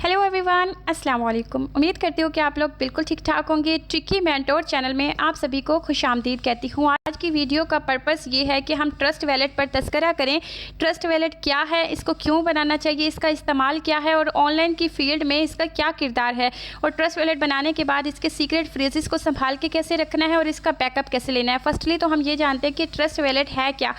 Hello everyone, अस्सलाम वालेकुम। उम्मीद करती हूँ कि आप लोग बिल्कुल ठीक ठाक होंगे। ट्रिकी मेंटोर चैनल में आप सभी को खुशामदीद कहती हूँ। आज की वीडियो का पर्पस ये है कि हम ट्रस्ट वैलेट पर तस्करा करें। ट्रस्ट वैलेट क्या है, इसको क्यों बनाना चाहिए, इसका इस्तेमाल क्या है और ऑनलाइन की फील्ड में इसका क्या किरदार है, और ट्रस्ट वैलेट बनाने के बाद इसके सीक्रेट फ्रेजेस को संभाल के कैसे रखना है और इसका बैकअप कैसे लेना है। फर्स्टली तो हम ये जानते हैं कि ट्रस्ट वैलेट है क्या।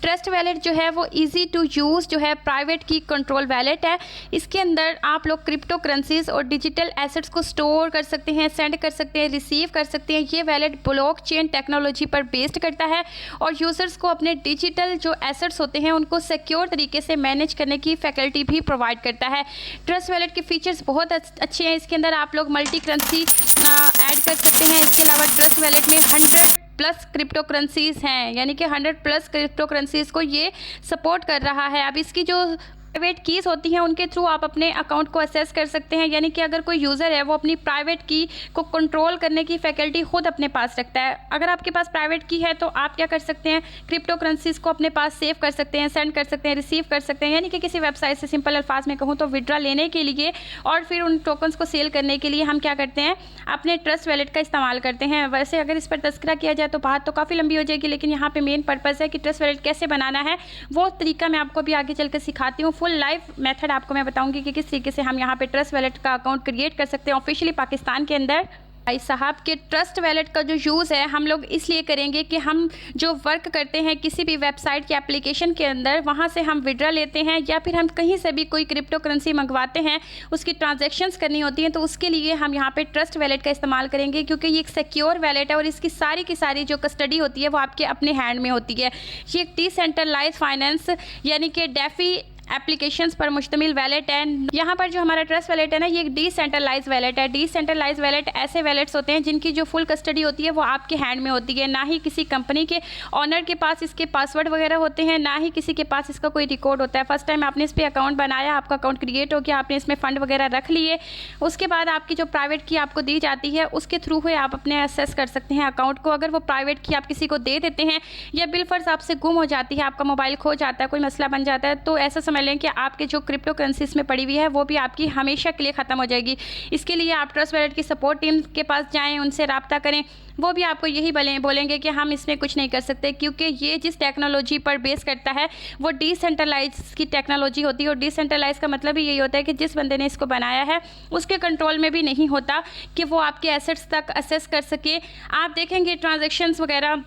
ट्रस्ट वैलेट जो है वो ईजी टू यूज़ जो है प्राइवेट की कंट्रोल वैलेट है। इसके अंदर आप लोग क्रिप्टो करेंसीज और डिजिटल एसेट्स को स्टोर कर सकते हैं, सेंड कर सकते हैं, रिसीव कर सकते हैं। ये वैलेट ब्लॉकचेन टेक्नोलॉजी पर बेस्ड करता है और यूज़र्स को अपने डिजिटल जो एसेट्स होते हैं उनको सिक्योर तरीके से मैनेज करने की फैकल्टी भी प्रोवाइड करता है। ट्रस्ट वैलेट के फीचर्स बहुत अच्छे हैं। इसके अंदर आप लोग मल्टी करेंसी ऐड कर सकते हैं। इसके अलावा ट्रस्ट वैलेट में 100+ क्रिप्टो करेंसीज हैं, यानी कि 100+ क्रिप्टो करेंसीज को ये सपोर्ट कर रहा है। अब इसकी जो प्राइवेट कीज़ होती हैं उनके थ्रू आप अपने अकाउंट को असेस कर सकते हैं, यानी कि अगर कोई यूज़र है वो अपनी प्राइवेट की को कंट्रोल करने की फैकल्टी खुद अपने पास रखता है। अगर आपके पास प्राइवेट की है तो आप क्या कर सकते हैं, क्रिप्टो करेंसीज को अपने पास सेव कर सकते हैं, सेंड कर सकते हैं, रिसीव कर सकते हैं। यानी कि किसी वेबसाइट से सिंपल अल्फाज में कहूँ तो विड्रा लेने के लिए और फिर उन टोकन्स को सेल करने के लिए हम क्या करते हैं, अपने ट्रस्ट वैलेट का इस्तेमाल करते हैं। वैसे अगर इस पर तस्करा किया जाए तो बात तो काफ़ी लंबी हो जाएगी, लेकिन यहाँ पे मेन पर्पज़ है कि ट्रस्ट वैलेट कैसे बनाना है वो तरीका मैं आपको भी आगे चलकर सिखाती हूँ। फुल लाइव मेथड आपको मैं बताऊंगी कि किस तरीके से हम यहाँ पे ट्रस्ट वैलेट का अकाउंट क्रिएट कर सकते हैं ऑफिशियली पाकिस्तान के अंदर। भाई साहब के ट्रस्ट वैलेट का जो यूज़ है हम लोग इसलिए करेंगे कि हम जो वर्क करते हैं किसी भी वेबसाइट के एप्लीकेशन के अंदर, वहाँ से हम विड्रा लेते हैं या फिर हम कहीं से भी कोई क्रिप्टो करेंसी मंगवाते हैं, उसकी ट्रांजैक्शंस करनी होती हैं, तो उसके लिए हम यहाँ पे ट्रस्ट वैलेट का इस्तेमाल करेंगे, क्योंकि ये एक सिक्योर वैलेट है और इसकी सारी की सारी जो कस्टडी होती है वो आपके अपने हैंड में होती है। ये एक डिसेंट्रलाइज्ड फाइनेंस यानी कि डेफी एप्लीकेशंस पर मुश्तमिल वैलेट है। यहाँ पर जो हमारा ट्रस्ट वैलेट है ना, ये एक डिसेंट्रलाइज वैलेट है। डिसेंट्रलाइज वैलेट ऐसे वैलेट्स होते हैं जिनकी जो फुल कस्टडी होती है वो आपके हैंड में होती है। ना ही किसी कंपनी के ऑनर के पास इसके पासवर्ड वगैरह होते हैं, ना ही किसी के पास इसका कोई रिकॉर्ड होता है। फर्स्ट टाइम आपने इस पर अकाउंट बनाया, आपका अकाउंट क्रिएट हो गया, आपने इसमें फ़ंड वगैरह रख लिए, उसके बाद आपकी जो प्राइवेट की आपको दी जाती है उसके थ्रू हुए आप अपने एक्सेस कर सकते हैं अकाउंट को। अगर वो प्राइवेट की आप किसी को दे देते हैं या बिलफर्ज आपसे गुम हो जाती है, आपका मोबाइल खो जाता है, कोई मसला बन जाता है, तो ऐसा समझ लें कि आपके जो क्रिप्टो करेंसीज में पड़ी हुई है वो भी आपकी हमेशा के लिए ख़त्म हो जाएगी। इसके लिए आप ट्रस्ट वैलेट की सपोर्ट टीम के पास जाएं, उनसे रब्ता करें। वो भी आपको यही बोलेंगे कि हम इसमें कुछ नहीं कर सकते, क्योंकि ये जिस टेक्नोलॉजी पर बेस करता है वो डिसेंट्रलाइज की टेक्नोलॉजी होती है। और डिसेंट्रलाइज का मतलब ही यही होता है कि जिस बंदे ने इसको बनाया है उसके कंट्रोल में भी नहीं होता कि वो आपके एसेट्स तक असेस कर सके। आप देखेंगे ट्रांजेक्शन्स वगैरह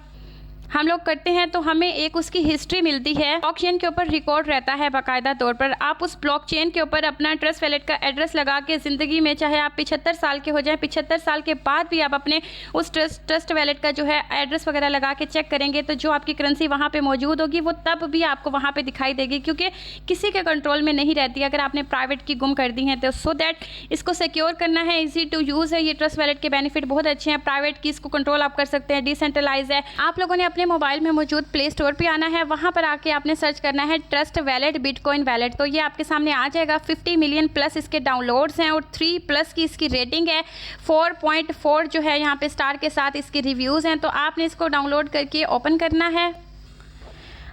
हम लोग करते हैं तो हमें एक उसकी हिस्ट्री मिलती है, ब्लॉकचेन के ऊपर रिकॉर्ड रहता है बाकायदा तौर पर। आप उस ब्लॉकचेन के ऊपर अपना ट्रस्ट वैलेट का एड्रेस लगा के ज़िंदगी में चाहे आप 75 साल के हो जाएं, 75 साल के बाद भी आप अपने उस ट्रस्ट वैलेट का जो है एड्रेस वगैरह लगा के चेक करेंगे तो जो आपकी करेंसी वहाँ पर मौजूद होगी वो तब भी आपको वहाँ पर दिखाई देगी, क्योंकि किसी के कंट्रोल में नहीं रहती अगर आपने प्राइवेट की गुम कर दी हैं तो। सो दैट इसको सिक्योर करना है, ईजी टू यूज़ है। ये ट्रस्ट वैलेट के बेनिफिट बहुत अच्छे हैं। प्राइवेट की इसको कंट्रोल आप कर सकते हैं, डिसेंट्रलाइज है। आप लोगों ने अपने मोबाइल में मौजूद प्ले स्टोर पे आना है, वहाँ पर आके आपने सर्च करना है ट्रस्ट वैलेट बिटकॉइन वैलेट, तो ये आपके सामने आ जाएगा। 50 मिलियन प्लस इसके डाउनलोड्स हैं और 3+ की इसकी रेटिंग है, 4.4 जो है यहाँ पे स्टार के साथ इसके रिव्यूज़ हैं। तो आपने इसको डाउनलोड करके ओपन करना है।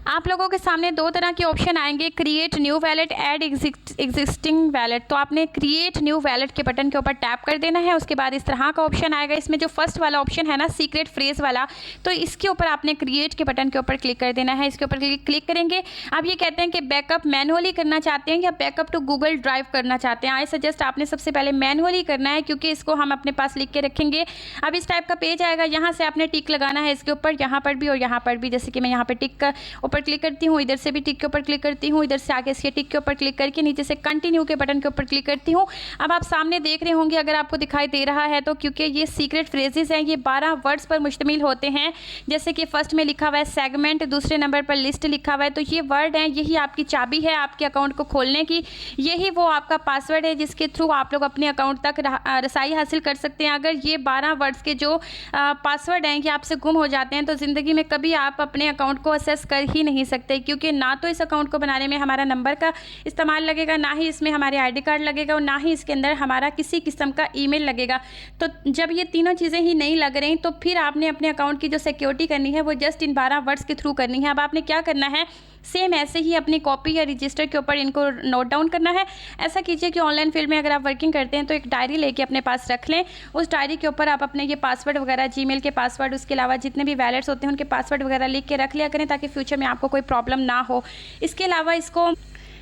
आप लोगों के सामने दो तरह के ऑप्शन आएंगे, create new wallet, add existing wallet. तो आपने क्रिएट न्यू वैलेट के बटन के ऊपर टैप कर देना है। उसके बाद इस तरह का ऑप्शन आएगा। इसमें जो फर्स्ट वाला ऑप्शन है ना, सीक्रेट फ्रेज वाला, तो इसके ऊपर आपने क्रिएट के बटन के ऊपर क्लिक कर देना है। इसके ऊपर क्लिक करेंगे। अब ये कहते हैं कि बैकअप मैनुअली करना चाहते हैं या बैकअप टू गूगल ड्राइव करना चाहते हैं। आई सजेस्ट आपने सबसे पहले मैनुअली करना है, क्योंकि इसको हम अपने पास लिख के रखेंगे। अब इस टाइप का पेज आएगा, यहाँ से आपने टिक लगाना है इसके ऊपर, यहाँ पर भी और यहाँ पर भी। जैसे कि मैं यहाँ पर टिक का ऊपर क्लिक करती हूँ, इधर से भी टिक के ऊपर क्लिक करती हूँ, इधर से आगे इसके टिक के ऊपर क्लिक करके नीचे से कंटिन्यू के बटन के ऊपर क्लिक करती हूँ। अब आप सामने देख रहे होंगे अगर आपको दिखाई दे रहा है तो, क्योंकि ये सीक्रेट फ्रेजेस हैं, ये 12 वर्ड्स पर मुश्तमिल होते हैं। जैसे कि फर्स्ट में लिखा हुआ है सेगमेंट, दूसरे नंबर पर लिस्ट लिखा हुआ है, तो ये वर्ड हैं, यही आपकी चाबी है आपके अकाउंट को खोलने की। यही वो आपका पासवर्ड है जिसके थ्रू आप लोग अपने अकाउंट तक रसाई हासिल कर सकते हैं। अगर ये 12 वर्ड्स के जो पासवर्ड हैं ये आपसे गुम हो जाते हैं तो ज़िंदगी में कभी आप अपने अकाउंट को असेस कर ही नहीं सकते, क्योंकि ना तो इस अकाउंट को बनाने में हमारा नंबर का इस्तेमाल लगेगा, ना ही इसमें हमारे आईडी कार्ड लगेगा और ना ही इसके अंदर हमारा किसी किस्म का ईमेल लगेगा। तो जब ये तीनों चीज़ें ही नहीं लग रही तो फिर आपने अपने अकाउंट की जो सिक्योरिटी करनी है वो जस्ट इन 12 वर्ड्स के थ्रू करनी है। अब आपने क्या करना है, सेम ऐसे ही अपनी कॉपी या रजिस्टर के ऊपर इनको नोट डाउन करना है। ऐसा कीजिए कि ऑनलाइन फील्ड में अगर आप वर्किंग करते हैं तो एक डायरी लेके अपने पास रख लें। उस डायरी के ऊपर आप अपने ये पासवर्ड वगैरह, जीमेल के पासवर्ड, उसके अलावा जितने भी वैलेट्स होते हैं उनके पासवर्ड वगैरह लिख के रख लिया करें ताकि फ्यूचर में आपको कोई प्रॉब्लम ना हो। इसके अलावा इसको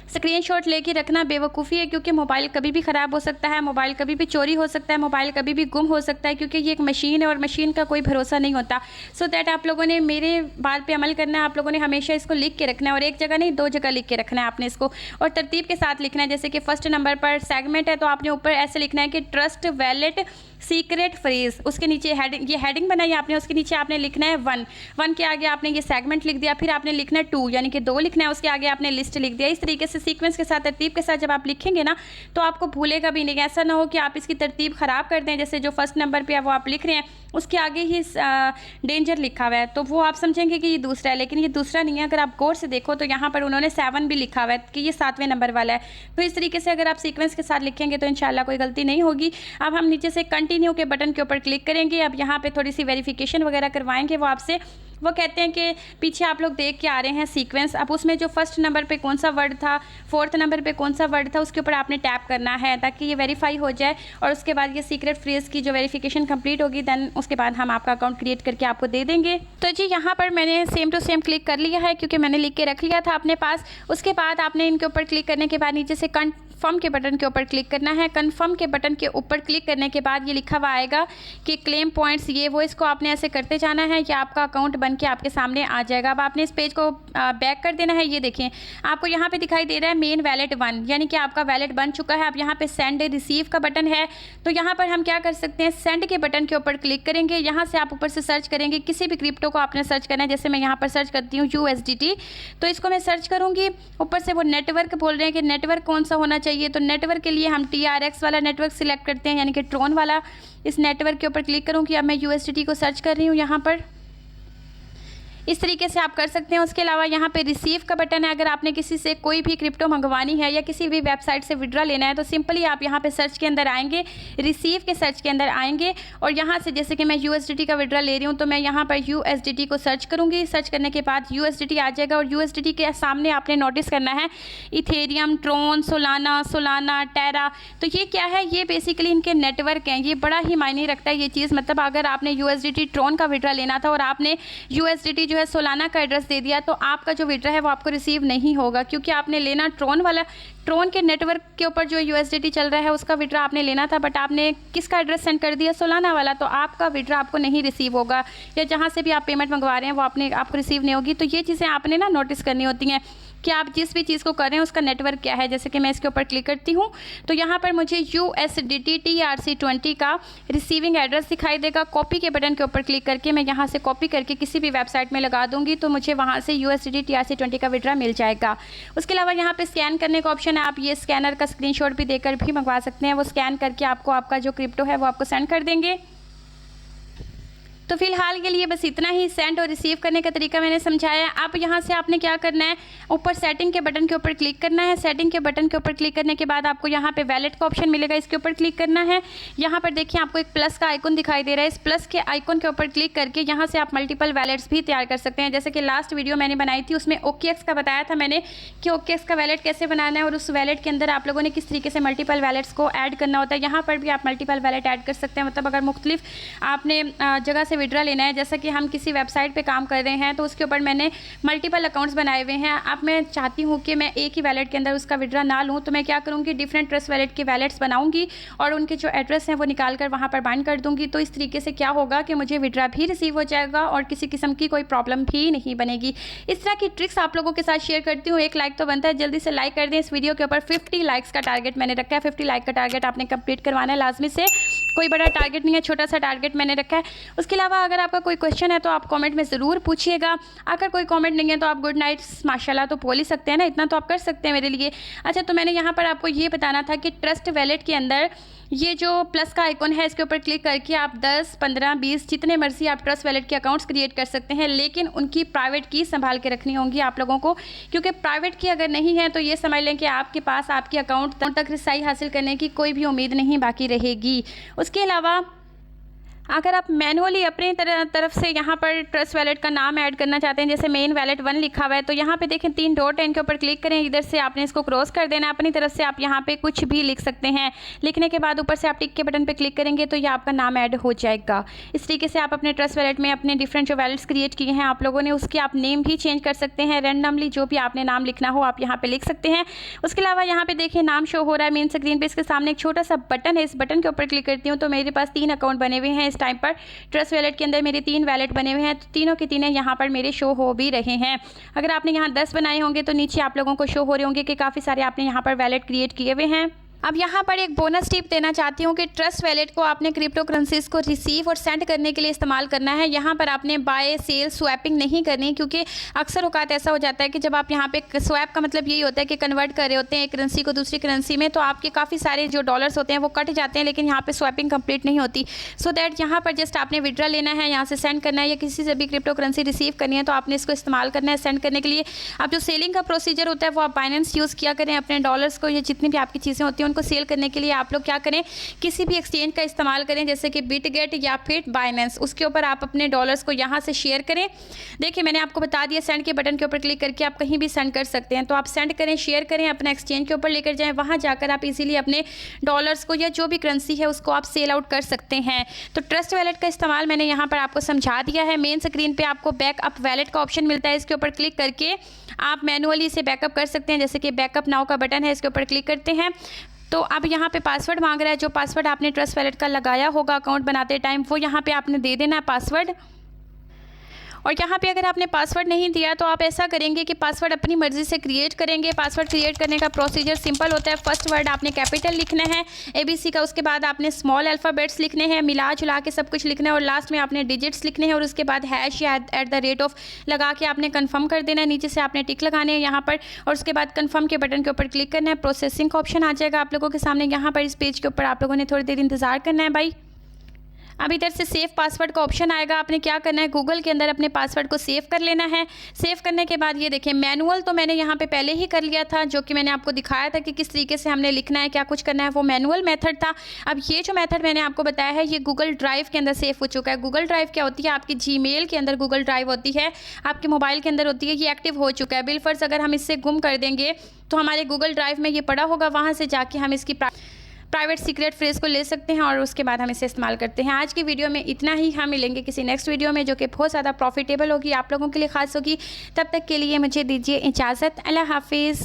स्क्रीनशॉट लेके रखना बेवकूफ़ी है, क्योंकि मोबाइल कभी भी ख़राब हो सकता है, मोबाइल कभी भी चोरी हो सकता है, मोबाइल कभी भी गुम हो सकता है, क्योंकि ये एक मशीन है और मशीन का कोई भरोसा नहीं होता। सो दैट आप लोगों ने मेरे बात पे अमल करना है। आप लोगों ने हमेशा इसको लिख के रखना है, और एक जगह नहीं 2 जगह लिख के रखना है आपने इसको, और तरतीब के साथ लिखना है। जैसे कि फर्स्ट नंबर पर सेगमेंट है तो आपने ऊपर ऐसे लिखना है कि ट्रस्ट वैलेट सीक्रेट फ्रेज, उसके नीचे हेडिंग, ये हेडिंग बनाई आपने, उसके नीचे आपने लिखना है 1 के आगे आपने ये सेगमेंट लिख दिया, फिर आपने लिखना है 2 यानी कि 2 लिखना है, उसके आगे आपने लिस्ट लिख दिया। इस तरीके से सीक्वेंस के साथ, तरतीब के साथ जब आप लिखेंगे ना तो आपको भूलेगा भी नहीं। ऐसा ना हो कि आप इसकी तरतीब ख़राब कर दें, जैसे जो फर्स्ट नंबर पे है वो आप लिख रहे हैं उसके आगे ही डेंजर लिखा हुआ है तो वो आप समझेंगे कि ये दूसरा है, लेकिन ये दूसरा नहीं है। अगर आप गौर से देखो तो यहाँ पर उन्होंने 7 भी लिखा हुआ है कि ये 7वें नंबर वाला है। तो इस तरीके से अगर आप सीक्वेंस के साथ लिखेंगे तो इंशाल्लाह कोई गलती नहीं होगी। अब हम नीचे से कंटिन्यू के बटन के ऊपर क्लिक करेंगे। अब यहाँ पे थोड़ी सी वेरिफिकेशन वगैरह करवाएंगे वो आपसे। वो कहते हैं कि पीछे आप लोग देख के आ रहे हैं सीक्वेंस, अब उसमें जो फर्स्ट नंबर पे कौन सा वर्ड था, 4th नंबर पे कौन सा वर्ड था, उसके ऊपर आपने टैप करना है ताकि ये वेरीफाई हो जाए। और उसके बाद ये सीक्रेट फ्रेज की जो वेरिफिकेशन कंप्लीट होगी देन उसके बाद हम आपका अकाउंट क्रिएट करके आपको दे देंगे। तो जी यहाँ पर मैंने सेम टू सेम क्लिक कर लिया है क्योंकि मैंने लिख के रख लिया था अपने पास। उसके बाद आपने इनके ऊपर क्लिक करने के बाद नीचे से कन्फर्म के बटन के ऊपर क्लिक करना है। कन्फर्म के बटन के ऊपर क्लिक करने के बाद ये लिखा हुआ आएगा कि क्लेम पॉइंट्स ये वो, इसको आपने ऐसे करते जाना है कि आपका अकाउंट बन के आपके सामने आ जाएगा। अब आपने इस पेज को बैक कर देना है। ये देखें आपको यहाँ पे दिखाई दे रहा है मेन वैलेट 1 यानी कि आपका वैलेट बन चुका है। अब यहाँ पे सेंड रिसीव का बटन है तो यहाँ पर हम क्या कर सकते हैं, सेंड के बटन के ऊपर क्लिक करेंगे। यहाँ से आप ऊपर से सर्च करेंगे, किसी भी क्रिप्टो को आपने सर्च करना है। जैसे मैं यहाँ पर सर्च करती हूँ USDT, तो इसको मैं सर्च करूँगी। ऊपर से वो नेटवर्क बोल रहे हैं कि नेटवर्क कौन सा होना चाहिए, तो नेटवर्क के लिए हम TRX वाला नेटवर्क सिलेक्ट करते हैं यानी कि ट्रोन वाला। इस नेटवर्क के ऊपर क्लिक करूँगी। अब मैं USDT को सर्च कर रही हूँ यहाँ पर। इस तरीके से आप कर सकते हैं। उसके अलावा यहाँ पे रिसीव का बटन है। अगर आपने किसी से कोई भी क्रिप्टो मंगवानी है या किसी भी वेबसाइट से विड्रॉ लेना है तो सिंपली आप यहाँ पे सर्च के अंदर आएंगे, रिसीव के सर्च के अंदर आएंगे और यहाँ से जैसे कि मैं USDT का विड्रॉ ले रही हूँ तो मैं यहाँ पर USDT को सर्च करूँगी। सर्च करने के बाद USDT आ जाएगा और USDT के सामने आपने नोटिस करना है इथेरियम, ट्रोन, सोलाना, टेरा। तो ये क्या है, ये बेसिकली इनके नेटवर्क हैं। ये बड़ा ही मायने रखता है ये चीज़। मतलब अगर आपने USDT ट्रोन का विड्रॉ लेना था और आपने USDT जो है सोलाना का एड्रेस दे दिया तो आपका जो विड्रॉ है वो आपको रिसीव नहीं होगा, क्योंकि आपने लेना ट्रोन वाला, ट्रोन के नेटवर्क के ऊपर जो USDT चल रहा है उसका विड्रॉ आपने लेना था, बट आपने किसका एड्रेस सेंड कर दिया, सोलाना वाला, तो आपका विड्रॉ आपको नहीं रिसीव होगा। या जहाँ से भी आप पेमेंट मंगवा रहे हैं वो आपको रिसीव नहीं होगी। तो ये चीज़ें आपने ना नोटिस करनी होती हैं कि आप जिस भी चीज़ को कर रहे हैं उसका नेटवर्क क्या है। जैसे कि मैं इसके ऊपर क्लिक करती हूँ तो यहाँ पर मुझे USDT TRC20 का रिसीविंग एड्रेस दिखाई देगा। कॉपी के बटन के ऊपर क्लिक करके मैं यहाँ से कॉपी करके किसी भी वेबसाइट में लगा दूंगी तो मुझे वहाँ से USDT TRC20 का विड्रॉ मिल जाएगा। उसके अलावा यहाँ पे स्कैन करने का ऑप्शन है। आप ये स्कैनर का स्क्रीनशॉट भी देकर भी मंगवा सकते हैं। वो स्कैन करके आपको आपका जो क्रिप्टो है वो आपको सेंड कर देंगे। तो फिलहाल के लिए बस इतना ही। सेंड और रिसीव करने का तरीका मैंने समझाया। अब यहाँ से आपने क्या करना है, ऊपर सेटिंग के बटन के ऊपर क्लिक करना है। सेटिंग के बटन के ऊपर क्लिक करने के बाद आपको यहाँ पे वैलेट का ऑप्शन मिलेगा, इसके ऊपर क्लिक करना है। यहाँ पर देखिए आपको एक प्लस का आइकन दिखाई दे रहा है। इस प्लस के आइकन के ऊपर क्लिक करके यहाँ से आप मल्टीपल वैलेट्स भी तैयार कर सकते हैं। जैसे कि लास्ट वीडियो मैंने बनाई थी उसमें OKX का बताया था मैंने कि OKX का वैलेट कैसे बनाना है और उस वैलेट के अंदर आप लोगों ने किस तरीके से मल्टीपल वैलेट्स को ऐड करना होता है। यहाँ पर भी आप मल्टीपल वैलेट ऐड कर सकते हैं। मतलब अगर मुख्तलिफ आपने जगह से विड्रॉ लेना है, जैसा कि हम किसी वेबसाइट पे काम कर रहे हैं तो उसके ऊपर मैंने मल्टीपल अकाउंट्स बनाए हुए हैं। अब मैं चाहती हूँ कि मैं एक ही वैलेट के अंदर उसका विड्रॉ ना लूँ तो मैं क्या करूँगी, डिफरेंट ट्रस्ट वैलेट के वैलेट्स बनाऊँगी और उनके जो एड्रेस हैं वो निकाल कर वहाँ पर बाइंड कर दूँगी। तो इस तरीके से क्या होगा कि मुझे विड्रॉ भी रिसीव हो जाएगा और किसी किस्म की कोई प्रॉब्लम भी नहीं बनेगी। इस तरह की ट्रिक्स आप लोगों के साथ शेयर करती हूँ। एक लाइक तो बनता है, जल्दी से लाइक कर दें इस वीडियो के ऊपर। 50 लाइक्स का टारगेट मैंने रखा है। 50 लाइक का टारगेट आपने कंप्लीट करवाना है लाजमी से। कोई बड़ा टारगेट नहीं है, छोटा सा टारगेट मैंने रखा है। उसके अलावा अगर आपका कोई क्वेश्चन है तो आप कमेंट में ज़रूर पूछिएगा। अगर कोई कमेंट नहीं है तो आप गुड नाइट माशाल्लाह तो बोल ही सकते हैं ना, इतना तो आप कर सकते हैं मेरे लिए। अच्छा, तो मैंने यहाँ पर आपको ये बताना था कि ट्रस्ट वैलेट के अंदर ये जो प्लस का आइकन है इसके ऊपर क्लिक करके आप 10, 15, 20 जितने मर्जी आप ट्रस्ट वैलेट के अकाउंट्स क्रिएट कर सकते हैं, लेकिन उनकी प्राइवेट की संभाल के रखनी होंगी आप लोगों को, क्योंकि प्राइवेट की अगर नहीं है तो ये समझ लें कि आपके पास आपके अकाउंट तक रसाई हासिल करने की कोई भी उम्मीद नहीं बाकी रहेगी। उसके अलावा अगर आप मैनुअली अपने तरफ से यहाँ पर ट्रस्ट वैलेट का नाम ऐड करना चाहते हैं, जैसे मेन वैलेट 1 लिखा हुआ है, तो यहाँ पे देखें 3 डॉट है, इनके ऊपर क्लिक करें। इधर से आपने इसको क्रॉस कर देना है। अपनी तरफ से आप यहाँ पे कुछ भी लिख सकते हैं। लिखने के बाद ऊपर से आप टिक के बटन पर क्लिक करेंगे तो ये आपका नाम ऐड हो जाएगा। इस तरीके से आप अपने ट्रस्ट वैलेट में अपने डिफरेंट जो वैलेट्स क्रिएट किए हैं आप लोगों ने, उसके आप नेम भी चेंज कर सकते हैं। रैंडमली जो भी आपने नाम लिखना हो आप यहाँ पे लिख सकते हैं। उसके अलावा यहाँ पे देखिए नाम शो हो रहा है मेन स्क्रीन पे। इसके सामने एक छोटा सा बटन है, इस बटन के ऊपर क्लिक करती हूँ तो मेरे पास 3 अकाउंट बने हुए हैं। इस टाइम पर ट्रस्ट वैलेट के अंदर मेरे 3 वैलेट बने हुए हैं, तो तीनों के तीनों यहाँ पर मेरे शो हो भी रहे हैं। अगर आपने यहाँ 10 बनाए होंगे तो नीचे आप लोगों को शो हो रहे होंगे कि काफ़ी सारे आपने यहाँ पर वैलेट क्रिएट किए हुए हैं। अब यहाँ पर एक बोनस टिप देना चाहती हूँ कि ट्रस्ट वैलेट को आपने क्रिप्टो करेंसीज को रिसीव और सेंड करने के लिए इस्तेमाल करना है। यहाँ पर आपने बाय सेल स्वैपिंग नहीं करनी, क्योंकि अक्सर औकात ऐसा हो जाता है कि जब आप यहाँ पे स्वैप का मतलब यही होता है कि कन्वर्ट कर रहे होते हैं एक करेंसी को दूसरी करेंसी में, तो आपके काफ़ी सारे जो डॉलर्स होते हैं वो कट जाते हैं, लेकिन यहाँ पर स्वैपिंग कंप्लीट नहीं होती। सो दैट यहाँ पर जस्ट आपने विड्रा लेना है, यहाँ से सेंड करना है या किसी से भी क्रिप्टो करेंसी रिसीव करनी है तो आपने इसको इस्तेमाल करना है सेंड करने के लिए। अब जो सेलिंग का प्रोसीजर होता है वो आप बाइनेंस यूज़ किया करें। अपने डॉलर्स को या जितनी भी आपकी चीज़ें होती हैं उनको सेल करने के लिए आप लोग क्या करें, किसी भी एक्सचेंज का इस्तेमाल करें, जैसे कि बिटगेट या फिर बाइनेंस। उसके ऊपर आप अपने डॉलर्स को यहाँ से शेयर करें। देखिए मैंने आपको बता दिया, सेंड के बटन के ऊपर क्लिक करके आप कहीं भी सेंड कर सकते हैं। तो आप सेंड करें, शेयर करें, अपना एक्सचेंज के ऊपर लेकर जाएं। वहाँ जाकर आप इजीली अपने डॉलर्स को या जो भी करेंसी है उसको आप सेल आउट कर सकते हैं। तो ट्रस्ट वैलेट का इस्तेमाल मैंने यहाँ पर आपको समझा दिया है। मेन स्क्रीन पर आपको बैकअप वैलेट का ऑप्शन मिलता है, इसके ऊपर क्लिक करके आप मैनुअली इसे बैकअप कर सकते हैं। जैसे कि बैकअप नाउ का बटन है, इसके ऊपर क्लिक करते हैं तो अब यहाँ पे पासवर्ड मांग रहा है। जो पासवर्ड आपने ट्रस्ट वैलेट का लगाया होगा अकाउंट बनाते टाइम, वो यहाँ पे आपने दे देना है पासवर्ड। और यहाँ पे अगर आपने पासवर्ड नहीं दिया तो आप ऐसा करेंगे कि पासवर्ड अपनी मर्ज़ी से क्रिएट करेंगे। पासवर्ड क्रिएट करने का प्रोसीजर सिंपल होता है। फर्स्ट वर्ड आपने कैपिटल लिखना है ABC का, उसके बाद आपने स्मॉल अल्फ़ाबेट्स लिखने हैं, मिला जुला के सब कुछ लिखना है, और लास्ट में आपने डिजिट्स लिखने हैं, और उसके बाद हैश या @ लगा के आपने कन्फर्म कर देना है। नीचे से आपने टिक लगाने हैं यहाँ पर, और उसके बाद कन्फर्म के बटन के ऊपर क्लिक करना है। प्रोसेसिंग का ऑप्शन आ जाएगा आप लोगों के सामने। यहाँ पर इस पेज के ऊपर आप लोगों ने थोड़ी देर इंतज़ार करना है भाई। अब इधर से सेव पासवर्ड का ऑप्शन आएगा। आपने क्या करना है, गूगल के अंदर अपने पासवर्ड को सेव कर लेना है। सेव करने के बाद ये देखें, मैनुअल तो मैंने यहाँ पे पहले ही कर लिया था, जो कि मैंने आपको दिखाया था कि किस तरीके से हमने लिखना है, क्या कुछ करना है, वो मैनुअल मेथड था। अब ये जो मेथड मैंने आपको बताया है ये गूगल ड्राइव के अंदर सेव हो चुका है। गूगल ड्राइव क्या होती है, आपकी जीमेल के अंदर गूगल ड्राइव होती है, आपके मोबाइल के अंदर होती है, ये एक्टिव हो चुका है। बिलफर्ज अगर हम इससे गुम कर देंगे तो हमारे गूगल ड्राइव में ये पड़ा होगा, वहाँ से जाके हम इसकी प्राइवेट सीक्रेट फ्रेज को ले सकते हैं और उसके बाद हम इसे इस्तेमाल करते हैं। आज की वीडियो में इतना ही। हम मिलेंगे किसी नेक्स्ट वीडियो में जो कि बहुत ज़्यादा प्रॉफिटेबल होगी, आप लोगों के लिए खास होगी। तब तक के लिए मुझे दीजिए इजाज़त। अल्लाह हाफिज़।